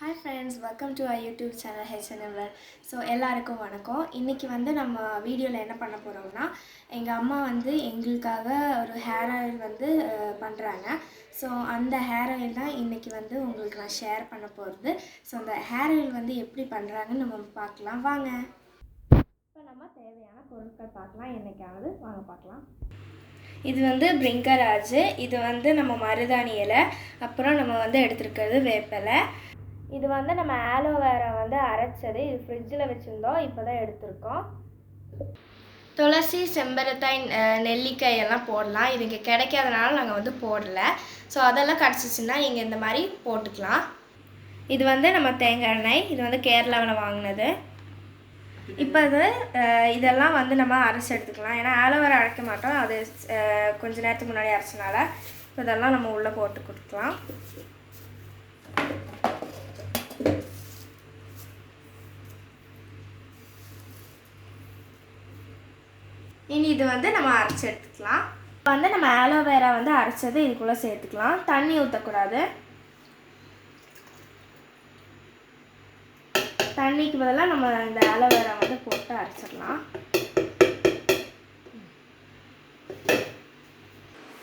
Hi friends, welcome to our YouTube channel HNML. So எல்லாருக்கும் வணக்கம். இன்றைக்கி வந்து நம்ம வீடியோவில் என்ன பண்ண போகிறோம்னா, எங்கள் அம்மா வந்து எங்களுக்காக ஒரு ஹேர் ஆயில் வந்து பண்ணுறாங்க. ஸோ அந்த ஹேர் ஆயில் தான் இன்றைக்கி வந்து உங்களுக்கு நான் ஷேர் பண்ண போகிறது. ஸோ அந்த ஹேர் ஆயில் வந்து எப்படி பண்ணுறாங்கன்னு நம்ம பார்க்கலாம் வாங்க. இப்போ நம்ம தேவையான பொருட்கள் பார்க்கலாம். என்னைக்காவது வாங்க பார்க்கலாம். இது வந்து பிரிங்கராஜ், இது வந்து நம்ம மருதாணி இலை, அப்புறம் நம்ம வந்து எடுத்துருக்கிறது வேப்பிலை. இது வந்து நம்ம ஆலோவேரா வந்து அரைச்சது. இது ஃப்ரிட்ஜில் வச்சுருந்தோம், இப்போ தான் எடுத்திருக்கோம். துளசி, செம்பருத்தாய், நெல்லிக்காய் எல்லாம் போடலாம். இது இங்கே கிடைக்காதனால நாங்கள் வந்து போடலை. ஸோ அதெல்லாம் கிடச்சிச்சின்னா நீங்கள் இந்த மாதிரி போட்டுக்கலாம். இது வந்து நம்ம தேங்காய் எண்ணெய், இது வந்து கேரளாவில் வாங்கினது. இப்போ இதெல்லாம் வந்து நம்ம அரைச்சி எடுத்துக்கலாம். ஏன்னா ஆலோவேரா அரைக்க மாட்டோம், அது கொஞ்சம் நேரத்துக்கு முன்னாடி அரைச்சனால. இப்போ இதெல்லாம் நம்ம உள்ளே போட்டு கொடுக்கலாம். இனி இது வந்து நம்ம அரைச்சி எடுத்துக்கலாம். இப்போ வந்து நம்ம ஆலோவேரா வந்து அரைச்சது இதுக்குள்ளே சேர்த்துக்கலாம். தண்ணி ஊற்றக்கூடாது. தண்ணிக்கு பதிலாக நம்ம இந்த ஆலோவேரா வந்து போட்டு அரைச்சிடலாம்.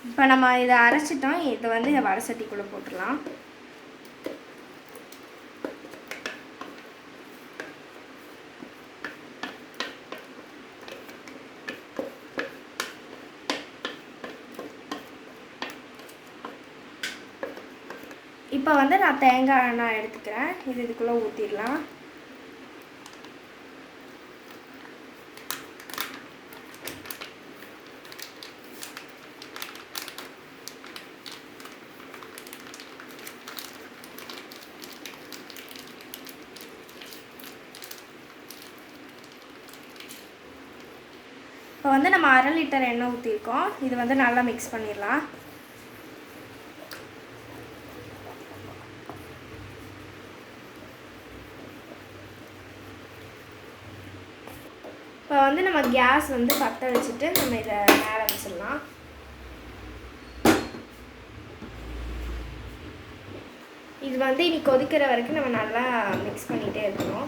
இப்போ நம்ம இதை அரைச்சிட்டோம். இதை வந்து இந்த வடை சட்டிக்குள்ளே போட்டுடலாம். இப்போ வந்து நான் தேங்காய் எண்ணெய் எடுத்துக்கிறேன். இதுக்குள்ளே ஊற்றிடலாம். இப்போ வந்து நம்ம 1/2 லிட்டர் எண்ணெய் ஊற்றிருக்கோம். இது வந்து நல்லா மிக்ஸ் பண்ணிடலாம். இப்போ வந்து நம்ம கேஸ் வந்து பற்ற வச்சுட்டு நம்ம இதை மேலே வச்சிடலாம். இது வந்து இனி கொதிக்கிற வரைக்கும் நம்ம நல்லா மிக்ஸ் பண்ணிகிட்டே இருக்கணும்.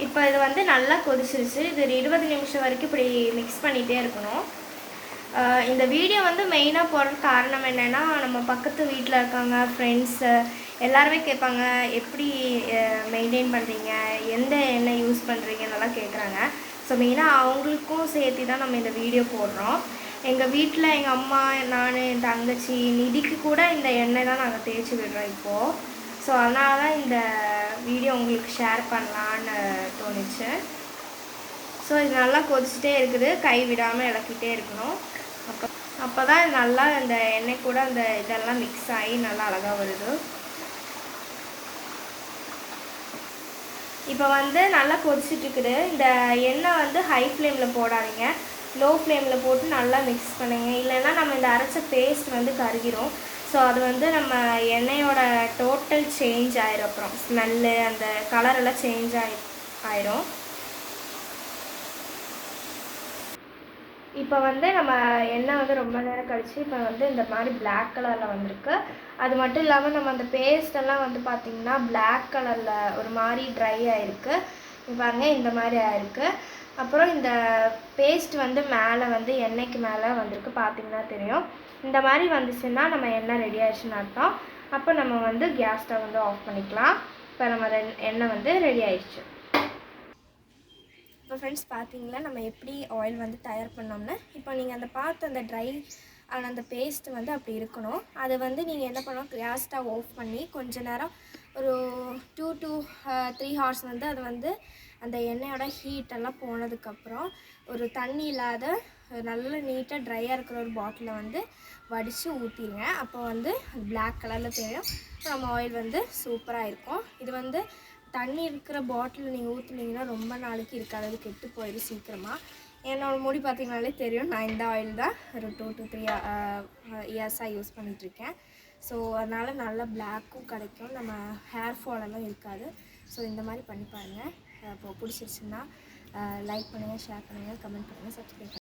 இப்போ இது வந்து நல்லா கொதிச்சிருச்சு. இது 20 நிமிஷம் வரைக்கும் இப்படி மிக்ஸ் பண்ணிகிட்டே இருக்கணும். இந்த வீடியோ வந்து மெயினாக போடுற காரணம் என்னென்னா, நம்ம பக்கத்து வீட்டில் இருக்காங்க ஃப்ரெண்ட்ஸு எல்லாருமே கேட்பாங்க, எப்படி மெயின்டைன் பண்ணுறீங்க, எந்த எண்ணெய் யூஸ் பண்ணுறீங்கன்னெல்லாம் கேட்குறாங்க. ஸோ மெயினாக அவங்களுக்கும் சேர்த்து தான் நம்ம இந்த வீடியோ போடுறோம். எங்கள் வீட்டில் எங்கள் அம்மா, நான், என் தங்கச்சி, நிதிக்கு கூட இந்த எண்ணெய் தான் நாங்கள் தேய்ச்சி விடுறோம் இப்போது. ஸோ அதனால தான் இந்த வீடியோ உங்களுக்கு ஷேர் பண்ணலான்னு தோணுச்சு. ஸோ இது நல்லா கொதிச்சுட்டே இருக்குது. கை விடாமல் இளக்கிட்டே இருக்கணும். அப்போ தான் நல்லா இந்த எண்ணெய் கூட அந்த இதெல்லாம் மிக்ஸ் ஆகி நல்லா அழகாக வருது. இப்போ வந்து நல்லா கொதிச்சுட்ருக்குது. இந்த எண்ணெய் வந்து ஹை ஃப்ளேமில் போடாதீங்க, லோ ஃப்ளேமில் போட்டு நல்லா மிக்ஸ் பண்ணுங்க. இல்லைன்னா நம்ம இந்த அரைச்ச பேஸ்ட் வந்து கருகிரும். ஸோ அது வந்து நம்ம எண்ணெயோட டோட்டல் சேஞ்ச் ஆயிரும். அப்புறம் ஸ்மெல்லு அந்த கலரெல்லாம் சேஞ்ச் ஆயிரும். இப்போ வந்து நம்ம எண்ணெய் வந்து ரொம்ப நேரம் கழிச்சு இப்போ வந்து இந்த மாதிரி பிளாக் கலரில் வந்திருக்கு. அது மட்டும் இல்லாமல் நம்ம அந்த பேஸ்டெல்லாம் வந்து பார்த்திங்கன்னா பிளாக் கலரில் ஒரு மாதிரி ட்ரை ஆகிருக்கு. பாருங்கள், இந்த மாதிரி ஆகிருக்கு. அப்புறம் இந்த பேஸ்ட் வந்து மேலே வந்து எண்ணெய்க்கு மேலே வந்திருக்கு, பார்த்திங்கன்னா தெரியும். இந்த மாதிரி வந்துச்சுன்னா நம்ம எண்ணெய் ரெடி ஆகிடுச்சுன்னு அர்த்தம். அப்போ நம்ம வந்து கேஸ் ஸ்டவ் வந்து ஆஃப் பண்ணிக்கலாம். இப்போ நம்ம எண்ணெய் வந்து ரெடி ஆகிடுச்சு. இப்போ ஃப்ரெண்ட்ஸ் பார்த்தீங்களா நம்ம எப்படி ஆயில் வந்து தயார் பண்ணோம்னா, இப்போ நீங்கள் அந்த பார்த்து அந்த ட்ரை அந்த பேஸ்ட்டு வந்து அப்படி இருக்கணும். அது வந்து நீங்கள் என்ன பண்ணணும், கேஸ் ஸ்டவ் ஆஃப் பண்ணி கொஞ்ச நேரம் ஒரு 2 to 3 ஹவர்ஸ் வந்து அது வந்து அந்த எண்ணெயோட ஹீட்டெல்லாம் போனதுக்கப்புறம் ஒரு தண்ணி இல்லாத நல்ல நீட்டாக ட்ரையாக இருக்கிற ஒரு பாட்டிலில் வந்து வடித்து ஊற்றிடுங்க. அப்போ வந்து பிளாக் கலரில் தெரியும். நம்ம ஆயில் வந்து சூப்பராக இருக்கும். இது வந்து தண்ணி இருக்கிற பாட்டில் நீங்கள் ஊற்றுனீங்கன்னா ரொம்ப நாளைக்கு இருக்காது, அது கெட்டு போயிடும் சீக்கிரமாக. என்னோடய முடி பார்த்திங்கனாலே தெரியும். நான் இந்த ஆயில் தான் ஒரு 2 to 3 இயர்ஸாக யூஸ் பண்ணிகிட்ருக்கேன். ஸோ அதனால் நல்லா பிளாக்கும் கிடைக்கும், நம்ம ஹேர் ஃபாலெல்லாம் இருக்காது. ஸோ இந்த மாதிரி பண்ணி பாருங்கள். இப்போ பிடிச்சிருச்சுன்னா லைக் பண்ணுங்கள், ஷேர் பண்ணுங்கள், கமெண்ட் பண்ணுங்கள், சப்ஸ்கிரைப் பண்ணுங்கள்.